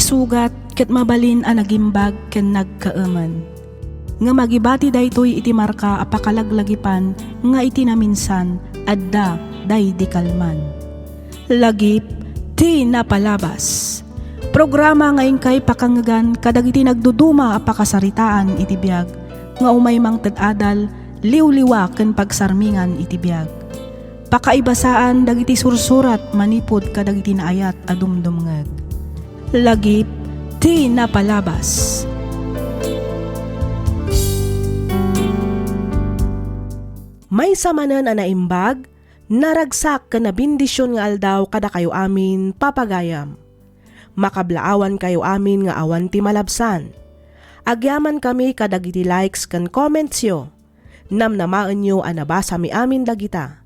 sugat ket mabalin a nagimbag ken nagkaaman. Nga magibati daytoy iti marka apakalaglagipan nga iti naminsan adda day di kalman. Lagip ti napalabas. Programa nga ingkay pakangagan kadagiti nagduduma apakasaritaan iti biag nga umaymang ted-adal liwliwa ken pagsarmingan iti biag. Pakaibasaan dagiti sursurat manipod kadagiti naayat a dumdumngeg. Lagip ti napalabas. May samanan a naimbag, naragsak ka na bindisyon nga aldaw kada kayo amin papagayam. Makablaawan kayo amin nga awan ti malabsan. Agyaman kami kadagiti likes kan comments yo. Namnamaan nyo a nabasa mi amin dagita.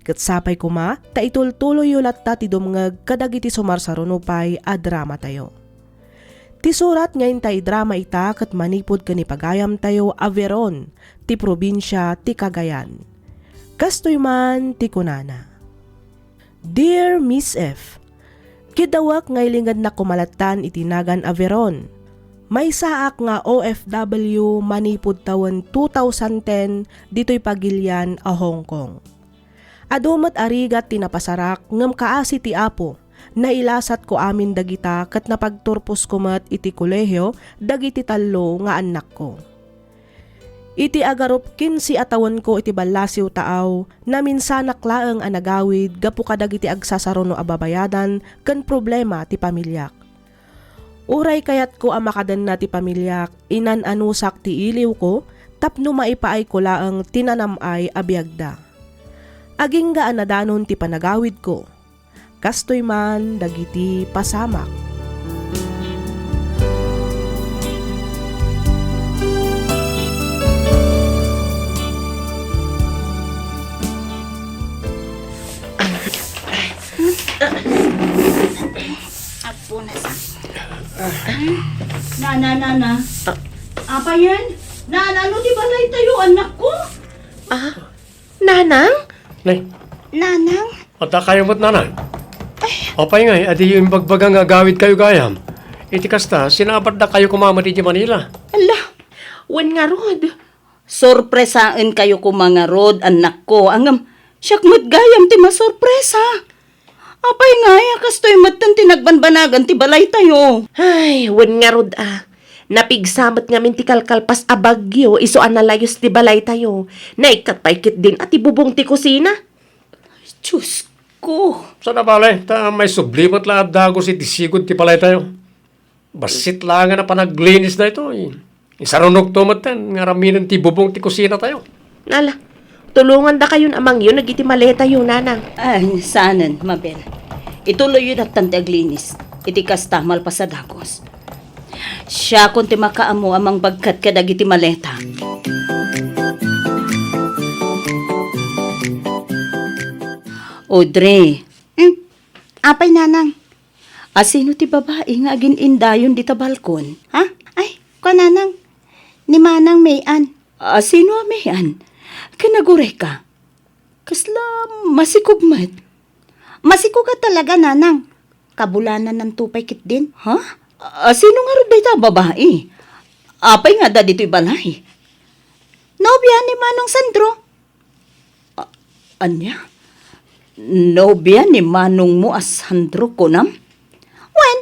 Ket sapay kuma, ta itultuloy yo latta ti dumngeg kadagiti sumarsarunupay a drama tayo. Ti surat ngayon tay drama ita ket manipod kani pagayam tayo a Veron, ti probinsya ti Cagayan. Kastoy man ti kunana. Dear Miss F, kidawak ngaylingad na kumalatan itinagan a Veron. May saak nga OFW manipod taon 2010 dito'y pagilyan a Hong Kong. Adumat arigat tinapasarak ngem kaasi ti apo na ilasat ko amin dagita ket napagturpos ko met iti kolehyo dagiti tallo nga anak ko. Iti agarup 15 atawan ko iti balasiw taaw na minsanak laeng a nagawid gapu kadagiti agsasaruno a babayadan ken problema ti pamilyak. Uray kayat ko a makadan na ti pamilyak inan anusak ti iliw ko tapno maipaay ko laeng tinanamay a biagda. Aging gaan na danon ti panagawid ko. Kastoy man dagiti pasamak. Apo na sa. Nana. Apa yan? Ano di balay tayo, anak ko? Nanang? Nay, Nanang? ata kayo mo't nanay. Apay nga, adi yung bagbaga nga gawid kayo gayam. Iti kasta, sinabat na kayo kumamati di Manila. Ala, wan nga rod. Sorpresaan kayo ko mga rod, anak ko. Angam, siyak gayam ti masorpresa. Apay nga, kastoy matan tinagbanbanagan ti balay tayo. Ay, wan nga rod Napigsamat nga min ti kalkalpas a bagyo, iso analayos ti balay tayo. Naikatpaykit din at ibubong ti kusina. Diyos ko. Sana balay, ta may sublimot la dagos iti sigod ti palay tayo. Basit lang nga na panaglinis na ito. Isarunog tumatan, nga raminan ti bubong ti kusina tayo. Nala, tulungan da kayon amang yun, nagiti maleta yun, nanang. Ay, sanan, Mabel. Ituloy yun at tantaglinis. Iti kastamal pa sa dagos. Siya kung ti makaamo amang bagkat kadagiti maleta. Audrey. Apay nanang. Asino ti babae nga agin indayon di ta balkon? Ha? Ay, nanang. Ni manang mayan. Asino a mayan? Kinagure ka. Kasla masikugmat. Masikugat talaga nanang. Kabulanan ng tupay kit din. Ha? Sino nga rin ta babae? Apay nga da dito'y balay. Nobya ni Manong Sandro. Anya? Nobya ni Manong mo as Sandro ko nam? Wen?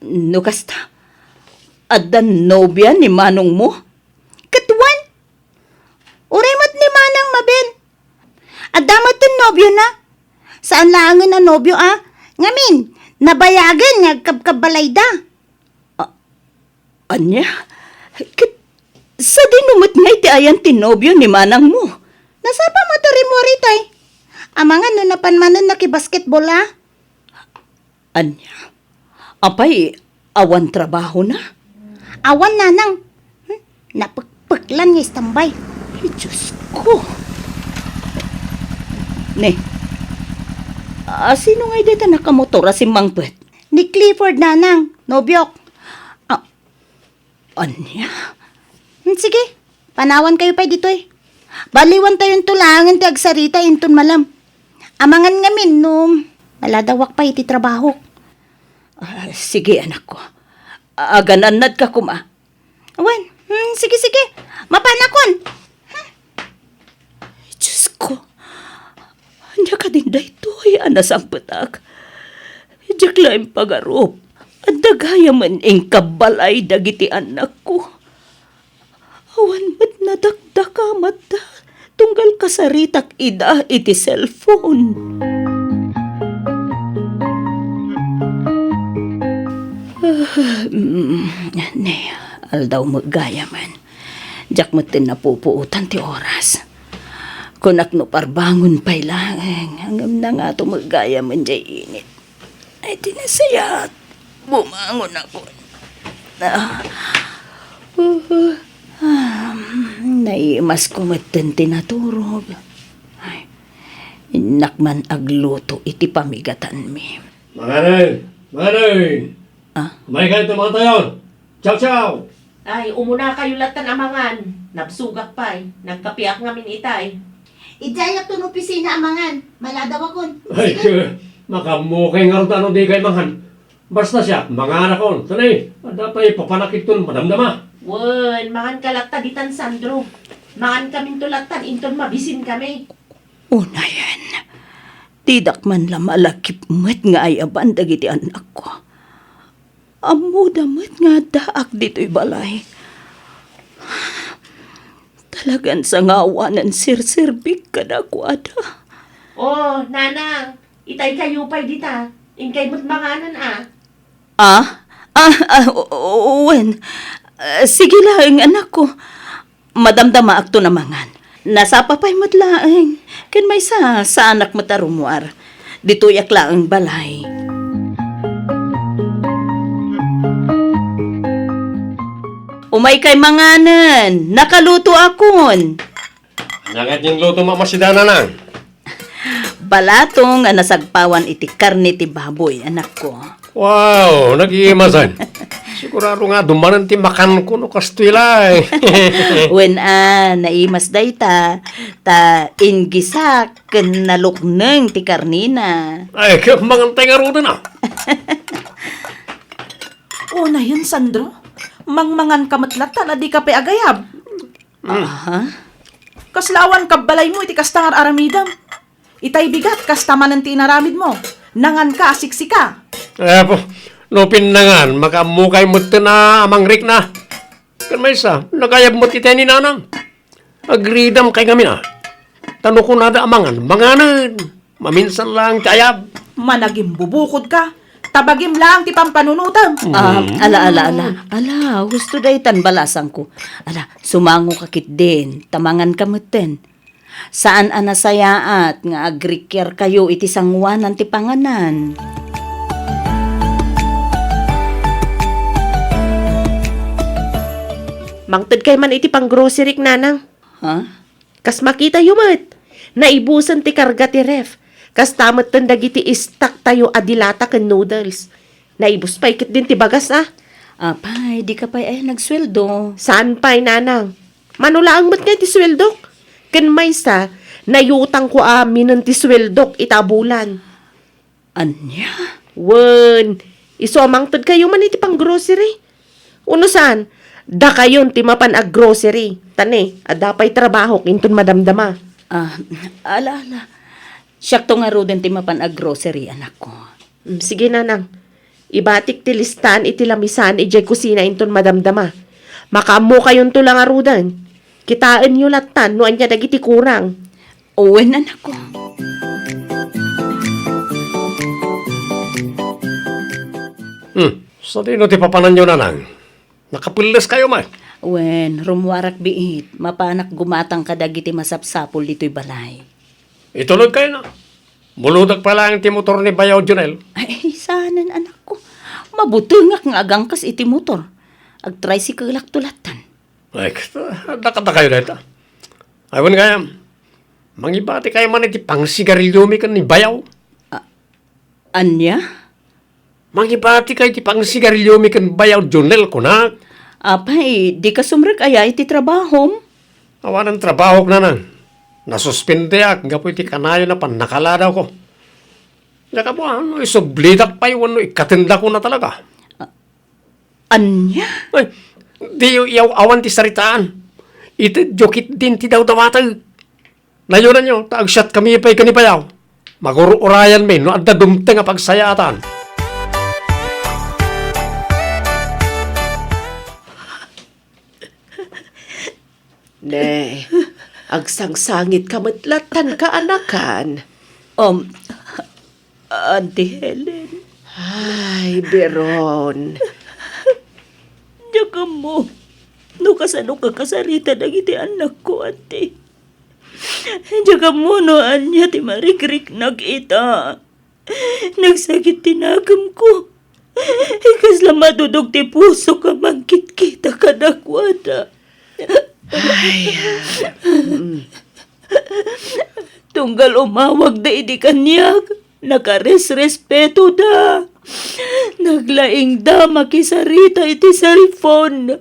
No kasta? Adda nobya ni Manong mo? Katwan? Urimot ni Manang Mabel. Adda mo nobyo na? Saan laangan na nobyo Ngamin, nabayagan nga kabkabalay da. Anya? Sa dinumot nga iti ayan tinobyo ni manang mo. Nasapa mo to rin mo ritay. Amangan no napanmanan na kibasketball Anya? Apay, awan trabaho na? Awan nanang. Napagpaglan nga istambay. Ay, Diyos ko. Ne, sino nga dito nakamotora si Mangpet? Ni Clifford nanang, nobyok. Anya? Sige, panawan kayo pa dito Baliwan tayong tulangan ti agsarita inton malam. Amangan ngamin no, maladawak pa iti trabaho. Sige, anak ko. Agananad ka kuma. Awan, sige, mapanakon. Diyos ko, anya ka din dahito ay anas ang patak. Diyak lang pag-arop. At dagaya man ang kabalay dagiti anak ko. Awan mat nadakdaka mata. Tunggal kasaritak ida iti cellphone. Ne, aldaw magaya man. Diyak mo tin napupuutan ti oras. Kunak no parbangon pa'y lang. Hanggang na nga ito magaya man jay init. Ay tinasayat. Bumangon ako. Naimas ko matin tinaturog. Ay, inakman agluto iti pamigatan mi. Manay! Ah? May kayo mga tayon! Ciao! Ay, umuna kayo latan amangan. Nabsugak pa eh. Nagkapiak ngamin itay. Idayak to no pisina amangan. Maladaw akon. Ay, makamukay nga rin di kay mangan. Basta siya, mga anak ko. Sanay, dapat papanakit ton madamdama. Wen, mangan kalata ditan Sandro. Mangan kamin tulatan, inton mabisin kami. Una yan. Tidak man la malakip met nga ay aban dagiti anak ko. Amo damat nga daak dito'y balay. Talagan sa ngawanan sirsirbik ka na ko ada. Oh, nanang, itay kayo pa'y dita. Inkay mo't manganan ah. Wen. Sige lang, anak ko. Madamdama akto na mangan. Nasa papay matlaeng. Kan may sa anak matarumuar. Dito'y akla ang balay. Umay kay manganan. Nakaluto akon. Nangat yung luto mamasidana lang. Balatong nga nasagpawan iti karne ti baboy, anak ko. Wow, nag-iimasan. Sigurado nga, dumanan ti makan ko no kastwilay. When naimas day ta ingisak ken nalukneng ti karnina. Ay, mangantay nga rin na. Una yun, Sandro. Mangmangan ka matlatan, adi ka pa agayab. Aha. Kaslawan ka balay mo, iti kastangar aramidam. Itay bigat, kastaman ang tinaramid mo. Nangan ka, siksika. Po, lupin na nga, makamukay mo ito na amang rik na. Kan may isa, nagayab mo titay ni nanang. Agridam kay kami na. Tanong ko na da amangan, manganan. Maminsan lang kayab. Managim bubukod ka. Tabagim lang ti pampanunutam. Ala, gusto day tan balasang ko. Ala, sumango kakit din, tamangan kamuten. Saan anasayaat nga agrikyer kayo iti sangwanan ti panganan? Mangtad kay man iti pang grocery nanang. Ha? Kas makita yumat. Naibusan ti karga ti ref. Kas tamat tandag iti istak tayo adilata ken noodles. Naibus pa ikit din ti bagas ah. Apay, di ka pa nagsweldo. Saan pa'y nanang? Manulaang mat nga ti sweldok. Ken maysa, nayutang ko amin ng ti sweldok itabulan. Anya? Wen, iso amangtad kayo man iti pang grocery. Uno saan? Da kayon ti mapan ag grocery. Tane, adapay trabaho kinton madamdama. Ala. Siyak to nga roden ti mapan ag grocery, anak ko. Sige nanang. Ibatik ti listan iti lamisan ijay kusina inton madamdama. Makamu kayon to lang arudan. Kitaan nyo latan no anya dagiti kurang. Owen, anak ko. Sa dino ti papanan nyo nanang. Nakapilis kayo man. Wen, rumwarak biit, mapanak gumatang kadagiti masapsapol dito'y balay. Itulog kayo na. Muludag pa lang ti motor ni Bayaw Junel. Ay, sanan anak ko. Mabutungak nga agangkas iti motor. Ag-tricycle tulatan. Ay, nakata kayo na ito. Aywan kaya, mangibati kayo man iti pang sigarilyo mi kan ni Bayaw. Anya? Mangibati kayo iti pang sigarilyo mi kan Bayaw Junel kunak. Apay, di ka sumrek aya iti trabaho. Awan ang trabaho na nang. Nasuspinde ak, nga po iti kanayo na pan nakaladaw ko. Naka po, isublidak pa yun, ikatinda ko na talaga. Anya? Ay, di yaw awan ti saritaan. Ito, jokit din ti daw dawatag. Nayunan nyo, taagsyat kami pa'y kanipayaw. Magururayan min, no adda dumte nga pagsayatan. Ne, agsangsangit kamatlatan ka anakan. Auntie Helen, Ay, Beron. diyaga mo. No kasano ka kasalita na iti anak ko, ate. Diyaga mo no anya ti marikrik nag-ita. Nagsakit tinagam ko. Ikas lang madudog ti puso ka mangkit kita kadakwada. Ay, Tunggal umawag da idi kanyak. Nakarespeto da. Naglaing da makisarita iti cellphone.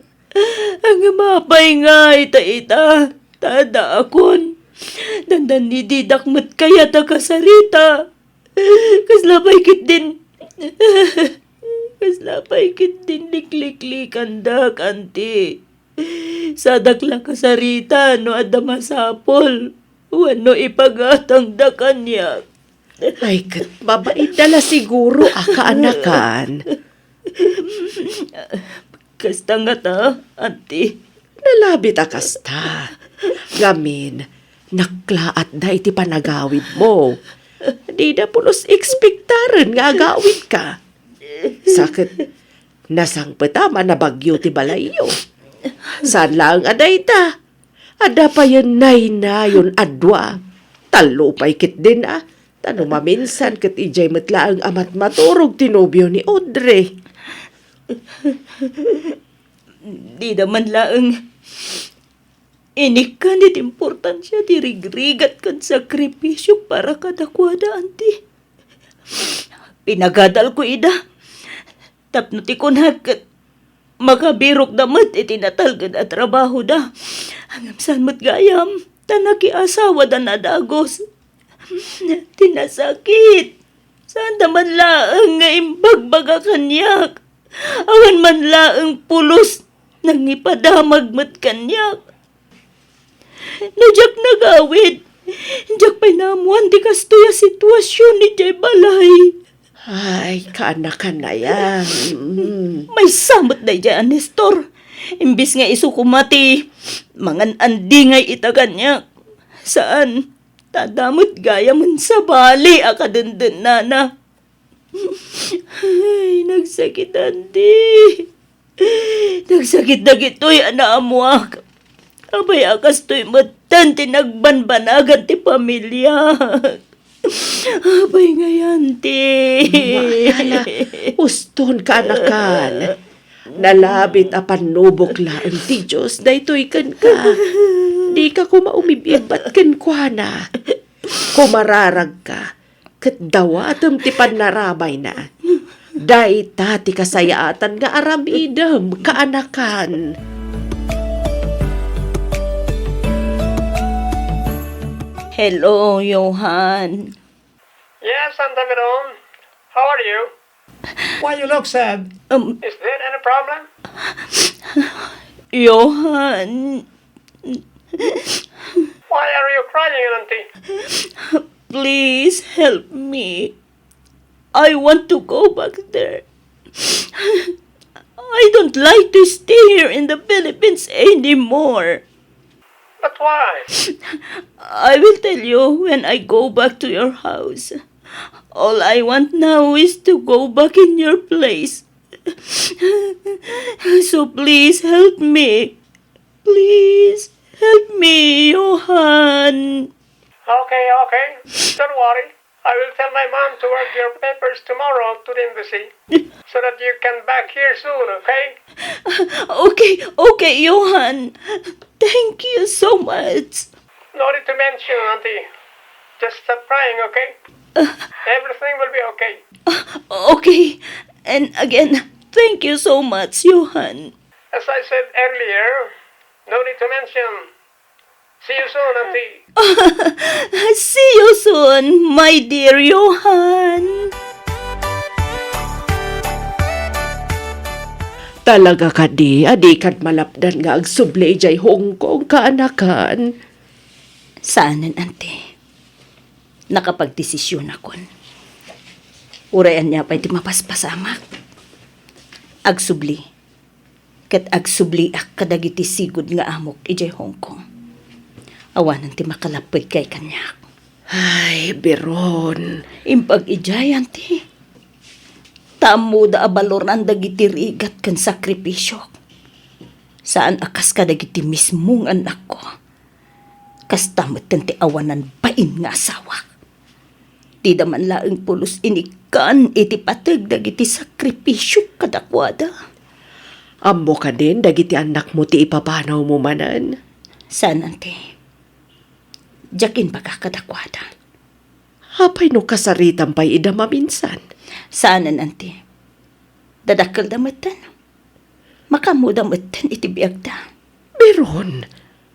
Ang mapay nga ita. Tada akon. Dandan ni didakmat kaya ta kasarita. Kaslapay kit din. Kaslapay kit din likliklikan da kanti. Sadak lang kasarita no adda masapol. Wano ipagatang da kanyak. ay, kat mabait dala siguro anakan. Kasta nga ta, auntie. Nalabit akasta. Gamin, naklaat da iti panagawid mo. Di na pulos ekspektaran nga agawid ka. Sakit, nasang patama na bagyo ti balayo. Saan lang aday ta? Ada pa yun na yun adwa. Talo pa'y kit din Tano maminsan kat ijay matlaang amat maturog tinobyo ni Audrey. Di naman laang inikan it importansya di rigrigat kan sakripisyo para kadakwada, auntie. Pinagadal ko ida. Tapno ti kunhat makabirok damat itinatalgad at trabaho da. Hanggang saan mo't gayam, tanaki asawa da nadagos. Tinasakit. Saan naman laang nga imbagbaga kanyak. Awan man laang pulos nang ipadamag mat kanyak. Najak nagawid. Diyak pa'y namuan di kastoya sitwasyon ni Jay Balay. Ay, kaanakan na yan. May samot na dyan, Nestor. Imbis nga isukumati, mangan andi ngay itagan niya. Saan? Tadamot gaya man sa bali, akadendon na. Ay, nagsakit andi. Nagsakit na gito'y anaamuak. Abay akas to'y matan tinagbanbanagan ti pamilya. Abay ngayon, ti. Maala, uston ka anakan. Nalabit a panubok laang ti Diyos, daytoy kan ka. Di ka kumaumibibat kan kwa na. Kumararag ka, kat dawatam ti panarabay na. Day tati kasayatan nga aramidam kaanakan. Hello, Johan. Yes, Santa Veron. How are you? Why you look sad? Is there any problem? Johan, Why are you crying, auntie? please help me. I want to go back there. I don't like to stay here in the Philippines anymore. But why? I will tell you when I go back to your house. All I want now is to go back in your place. So please help me. Please help me, Johan. Okay. Don't worry. I will tell my mom to work your papers tomorrow to the embassy so that you can back here soon, okay? Okay, Johan. Thank you so much. No need to mention, auntie. Just stop crying, okay? Everything will be okay. Okay. And again, thank you so much, Johan. As I said earlier, no need to mention. See you soon, Auntie. See you soon, my dear Johan. Talaga ka di, adi kad malapdan nga agsubli jay Hong Kong kaanakan. Saanan, ante? Nakapagdesisyon akon. Urayan niya pa'y di mapaspasamak. Agsubli. Kat agsubli ak kadagiti sigud nga amok ijay Hong Kong. Awanan ti makalapid kay kanyak. Ay, Biron. Impag ijay, ante. Tamo da abalor ang dagiti rigat kan sakripisyo. Saan akas ka dagiti mismong anak ko. Kas tamot kan ti awanan pain nga asawa. Di daman laeng pulos inikan iti patag dagiti sakripisyo kadakwada. Ammo ka din, dagiti anak mo ti ipapanaw mo manan. Saan, ante? Jakin baka kadakwada. Hapay no kasaritan pa'y idama minsan. Saanan, ante? Dadakkel damatan. Makamudamatan iti biagda. Biron,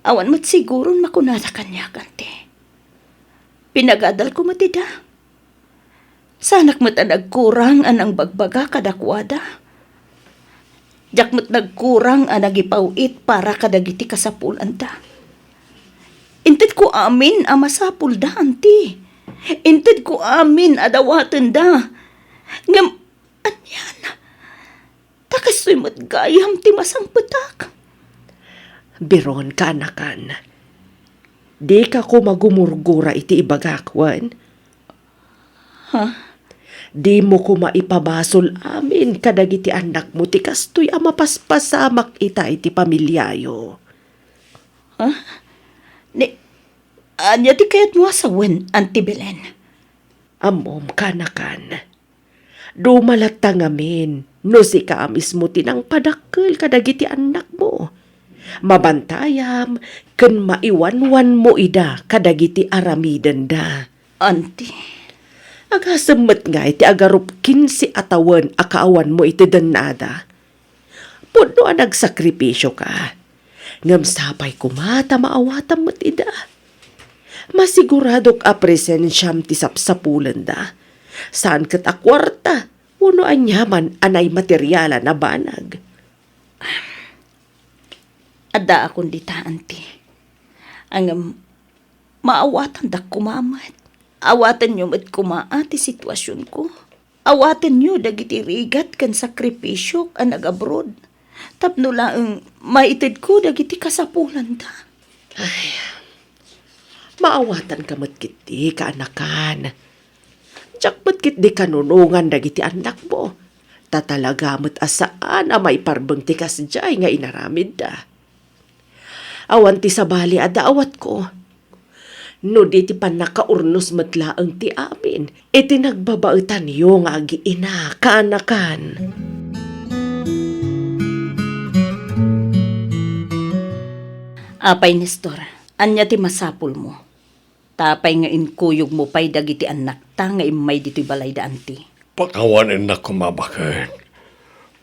Awan mo't siguro makunata kanya, ante. Pinagadal ko matida. Sanak mo't nagkurang anang bagbaga kadakwada. Jak mo't nagkurang anang ipawit para kadagiti kasapulan da. Intid ko amin ang masapul da, ante. Intid ko amin adawatan da. Ngam, anyan. Takasoy mo't gayam ti masang petak. Biron kaanakan. Di ka ko magumurgura iti ibagakwan. Ha? Di mo ko maipabasol amin kadagiti anak mo ti kastoy ang mapaspasamak ita iti pamilyayo. Anya ti kayat mo asawen, Auntie Belen. Amom kanakan. Dumalata ngamin no si ka mismo tinang padakkel kadagiti anak mo. Mabantayam ken maiwanwan mo ida kadagiti aramiden da. Auntie, Agasemmet nga iti agarup 15 atawan akaawan mo iti denada. Puno ang nagsakripisyo ka. Ngam sapay kumata maawatam mo't ida. Masiguradok apresensyam ti sapsapulan da. Saan kat akwarta, uno anyaman anay materyala na banag. ada akong dita, Auntie. Ang maawatan da kumamat. Awatan nyo mat kumaati sitwasyon ko. Awatan nyo dagiti rigat kan sakripisyo ang nag-abroad. Tapno lang maitid ko dagiti kasapulan da. Maawatan ka matkiti kaanakan. Diyak matkit di kanunungan dagiti anak mo. Tatalaga mat asaan a may parbeng ti kasjay nga inaramid da. Awan ti sabali ada awat ko. No di ti pan nakaurnos matlaang ti amin. Iti nagbabautan yo nga agiina kaanakan. Apay, Nestor, anya ti masapul mo. Tapay nga inkuyog mo pay dagiti anak ta nga imay dito'y balay da, Auntie. Pakawanin na kumabakit.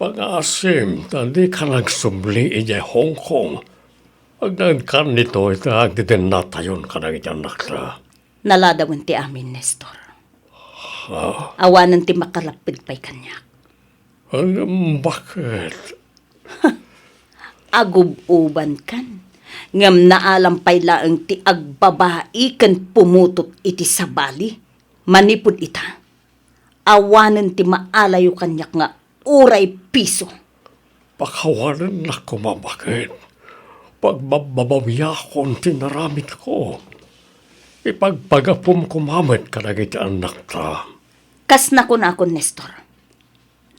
Pag-asim, tandi ka nagsubli ijay Hong Kong. Agdan ka nito, ita agditin natayon ka na anak ta. Naladawan ti amin, Nestor. Awanan ti makalapid pa'y kanyak. Bakit? Agub-uban kan. Ngam naalampay laang ti agbabai kan pumutot iti sabali. Manipod ita. Awanan ti maalayo kanyak nga uray piso. Pakawanin na kumabakit. Pagbababawiyakon tinaramit ko. Ipagpagapum kumamit ka na anak ta. Kas na ko, Nestor.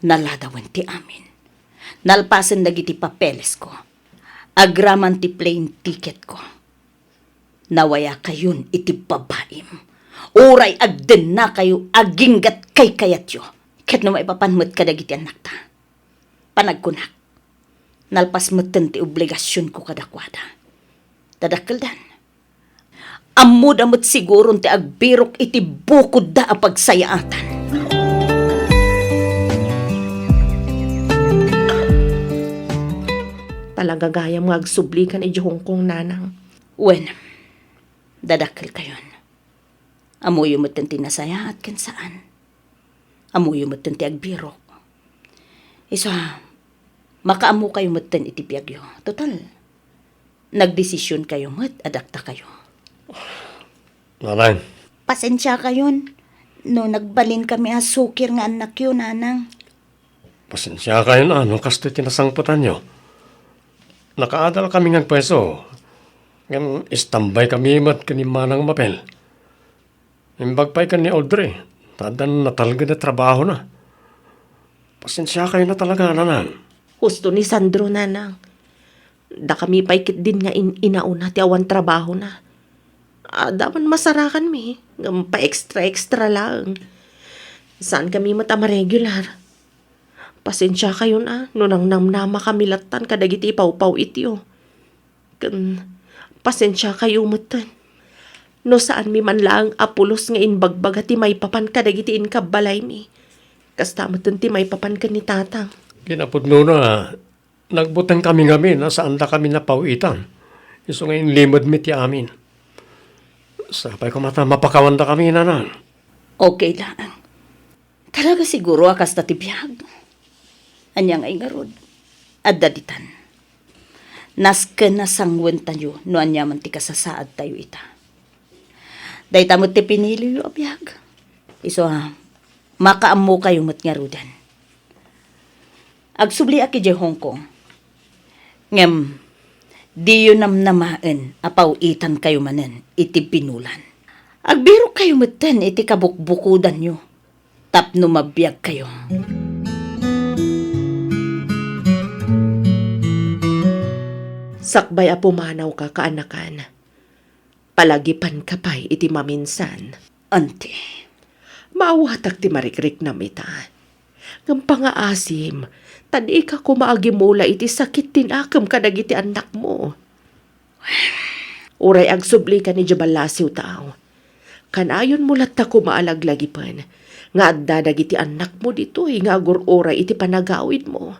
Naladawan ti amin. Nalpasan dagiti papeles ko. Agraman ti plane ticket ko. Nawaya kayon iti babaim. Uray agden na kayo aginggat kay kayatyo. Ket no maipapanmet ka dagiti anak ta. Panagkunak. Nalpas meten ti obligasyon ko kadakwada. Tadakkeldan. Ammo damot siguron ti agbirok iti bukod da a pagsayaatan. Talaga gayam nga agsublikan iti Hong Kong nanang. Wen, Dadakkel kayon. Amuyo mo tinasaya at kansaan. Amuyo mo ti agbiro. Isa, makaamu kayo mo itibiyagyo. Total, nagdesisyon kayo mo't adakta kayo. Nanang, Pasensya kayon. No nagbalin kami asukir nga anak yun, nanang. pasensya kayo na, anong kasto tinasangputan nyo? Nakaadal kami ng pweso. Ngayon, istambay kami mat kanimanang mapel. Imbagpay ka ni Audrey. Tadan na talaga na trabaho na. Pasensya kayo na talaga, nanang. Husto ni Sandro, nanang. Da kami paikit din nga inauna ti awan trabaho na. Daman masarakan mi. Ngam pa extra lang. Saan kami matama regular? Pasensya kayo na. Nunang namnama kami latan kadagiti ipaw-paw itiyo. Pasensya kayo matan. No saan mi man lang apulos nga inbagbaga ti may papan kadagiti inkabalay mi. Kasta matan ti may papan ka ni tatang. Ginapudno na, nagbutang kami na saan da kami napawitan. Iso ngayon limod mi ti amin. Sapay ko mata mapakawanda kami, nanang. Okay lang. Talaga siguro akas na tibiyag. Anya nga ingarod. At daditan. Naska na sangwen tayo no anya man ti kasasaad tayo ita. Day tamot ti pinili yu abiyag. Iso makaamu kayo mat nga rudan. Agsubli aki di Hong Kong. Ngem, di yun namnamaan apawitan kayo manen iti pinulan. Agbiro kayo matan iti kabukbukudan nyo. Tapno mabiyag kayo. Sakbay a pumanaw ka kaanakan. Palagipan ka pa'y iti maminsan. Ante, Maawatak ti marikrik na mita. Ngam pangaasim, tadi ka kumaagi mula iti sakit tinakam kadagiti anak mo. Uray agsubli ka ni Jabalasiw tao. Kanayon mulat ta kumaalaglagipan. Nga adda dagiti anak mo dito nga agur-uray iti panagawid mo.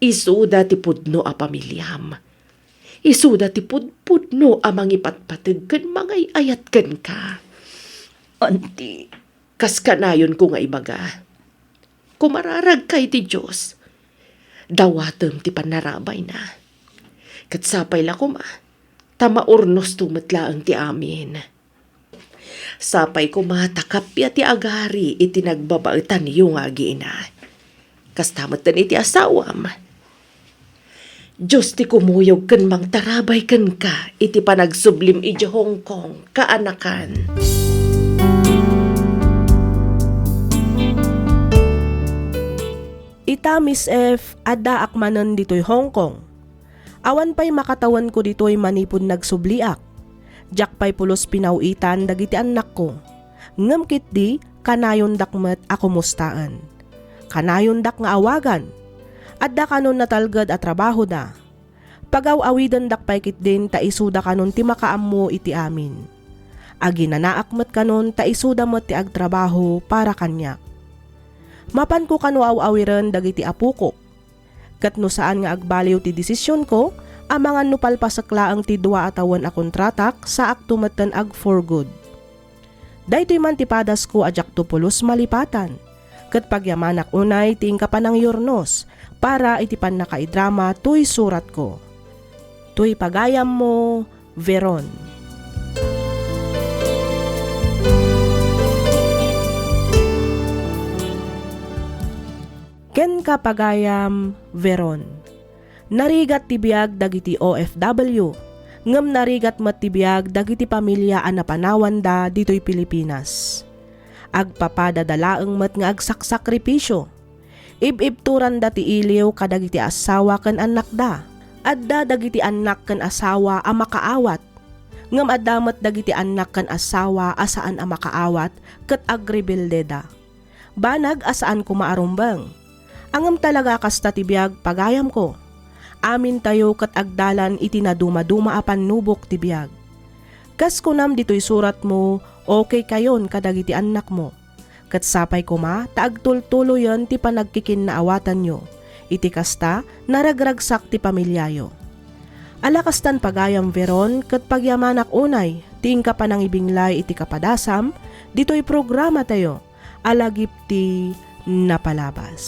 Isuda ti pudno a pamilyam. Isuda ti pudpudno amang ipatpatag kan mga ayat kan ka. ante, Kas kanayon ko nga ibaga. Kumararag kay ti Diyos. Dawatem ti panarabay na. Katsapay la kuma. Tamaurnos tumatlaang ti amin. Sapay kumatakapya ti agari iti nagbabaitan yung agina. Kastamatan iti asawam. Diyos ti kumuyog kan mang tarabay kan ka iti panagsublim iti Hong Kong kaanakan. Ita Miss F, adda akmanan dito'y Hong Kong. Awan pa'y makatawan ko dito'y manipod nagsubliak. Jak pa'y pulos pinawitan dagiti anak ko. Ngamkit di, kanayon dakmet ako mustaan. Kanayon dak nga awagan. Adda kanon natalgad at trabaho da. Pagaw-awidan dak paykit din ta isuda kanon ti makaammo iti amin. Agi nanaakmet kanon ta isuda met ti agtrabaho para kanyak. Mapan ko kano aw-awiren dagiti apu ko. Kat no saan nga agbaliw ti desisyon ko, amangan no palpasakla ang ti 2 atawan a kontratak sa aktumatan ag for good. Daytoy man ti padas ko ajak to pulos malipatan. Kat pagyamanak unay ti ingkapan ng yornos para iti pan nakaidrama tuy surat ko. Tuy pagayam mo, Veron. Ken kapagayam, Veron. Narigat tibiyag dagiti OFW. Ngem narigat met tibiyag dagiti pamilya a napanawan da ditoy Pilipinas. Agpapadadalaeng met nga agsakripisyo. Ibibturan da ti iliw kadagiti asawa ken anak da. Adda dagiti anak ken asawa a makaawat. Ngem adda met dagiti anak ken asawa asaan a makaawat ket agrebilde da. Banag asaan kumaarumbeng. Angem talaga kasta tibiyag pagayam ko. Amin tayo kat agdalan iti naduma-duma apan nubok tibiyag. Kas kunam dito'y surat mo, okay kayon kadagiti anak mo. Kat sapay ko ma, taagtultuloyan ti panagkikin na awatan nyo. Iti kasta, naragragsak ti pamilyayo. Alakastan pagayam Veron, kat pagyamanak unay, ting ka pa nang ibinglay iti kapadasam, dito'y programa tayo, alagip ti napalabas.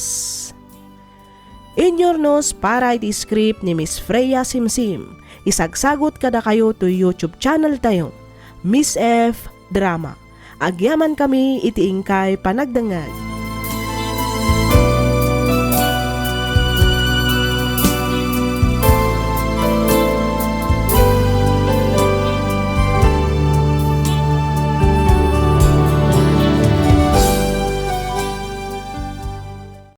Inyornos para iti script ni Miss Freya Simsim, isagsagot kada kayo to YouTube channel tayo, Miss F Drama. Agyaman kami iti ingkay panagdangag.